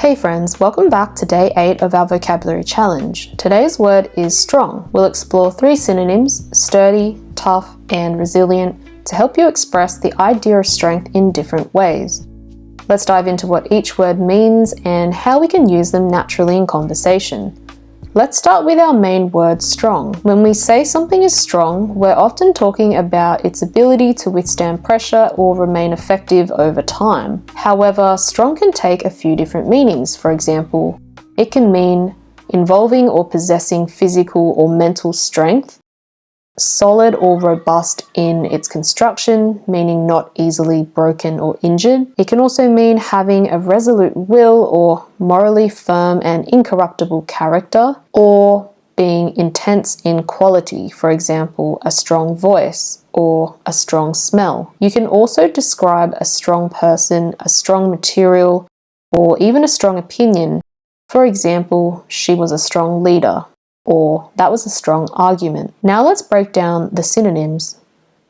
Hey friends, welcome back to day 8 of our vocabulary challenge. Today's word is strong. We'll explore 3 synonyms, sturdy, tough, and resilient, to help you express the idea of strength in different ways. Let's dive into what each word means and how we can use them naturally in conversation. Let's start with our main word, strong. When we say something is strong, we're often talking about its ability to withstand pressure or remain effective over time. However, strong can take a few different meanings. For example, it can mean involving or possessing physical or mental strength, solid or robust in its construction, meaning not easily broken or injured. It can also mean having a resolute will or morally firm and incorruptible character, or being intense in quality, for example, a strong voice or a strong smell. You can also describe a strong person, a strong material, or even a strong opinion. For example, she was a strong leader, or that was a strong argument. Now let's break down the synonyms.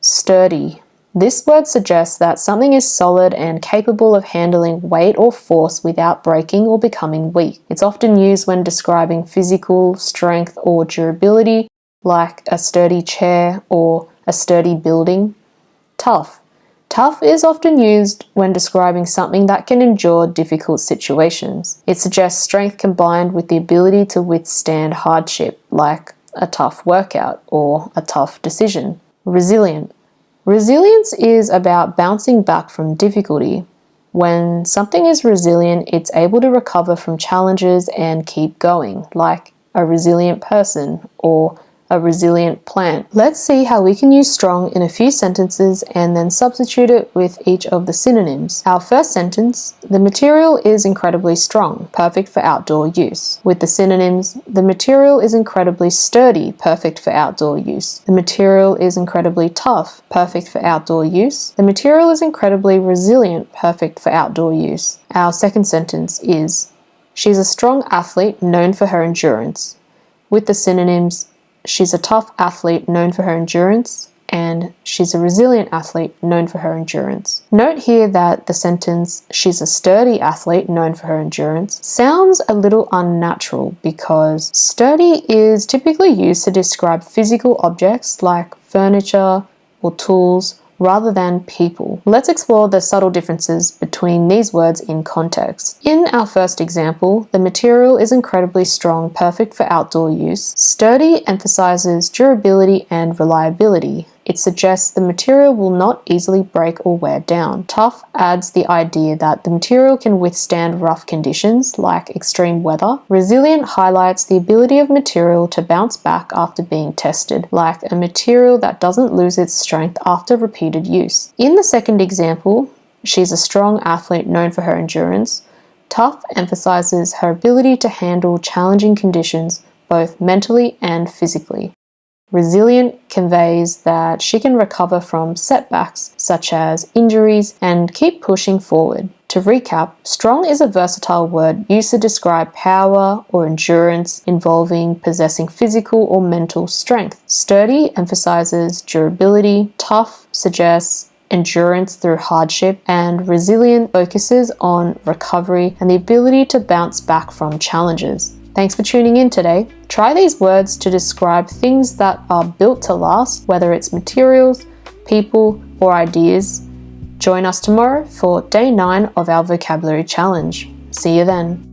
Sturdy. This word suggests that something is solid and capable of handling weight or force without breaking or becoming weak. It's often used when describing physical strength or durability, like a sturdy chair or a sturdy building. Tough. Tough is often used when describing something that can endure difficult situations. It suggests strength combined with the ability to withstand hardship, like a tough workout or a tough decision. Resilient. Resilience is about bouncing back from difficulty. When something is resilient, it's able to recover from challenges and keep going, like a resilient person or a resilient plant. Let's see how we can use strong in a few sentences and then substitute it with each of the synonyms. Our first sentence, the material is incredibly strong, perfect for outdoor use. With the synonyms, the material is incredibly sturdy, perfect for outdoor use. The material is incredibly tough, perfect for outdoor use. The material is incredibly resilient, perfect for outdoor use. Our second sentence is, she's a strong athlete known for her endurance. With the synonyms, she's a tough athlete known for her endurance, and she's a resilient athlete known for her endurance. Note here that the sentence, she's a sturdy athlete known for her endurance, sounds a little unnatural because sturdy is typically used to describe physical objects like furniture or tools rather than people. Let's explore the subtle differences between these words in context. In our first example, the material is incredibly strong, perfect for outdoor use. Sturdy emphasizes durability and reliability. It suggests the material will not easily break or wear down. Tough adds the idea that the material can withstand rough conditions like extreme weather. Resilient highlights the ability of material to bounce back after being tested, like a material that doesn't lose its strength after repeated use. In the second example, she's a strong athlete known for her endurance. Tough emphasizes her ability to handle challenging conditions both mentally and physically. Resilient conveys that she can recover from setbacks such as injuries and keep pushing forward. To recap, strong is a versatile word used to describe power or endurance involving possessing physical or mental strength. Sturdy emphasizes durability, tough suggests endurance through hardship, and resilient focuses on recovery and the ability to bounce back from challenges. Thanks for tuning in today. Try these words to describe things that are built to last, whether it's materials, people, or ideas. Join us tomorrow for day 9 of our vocabulary challenge. See you then.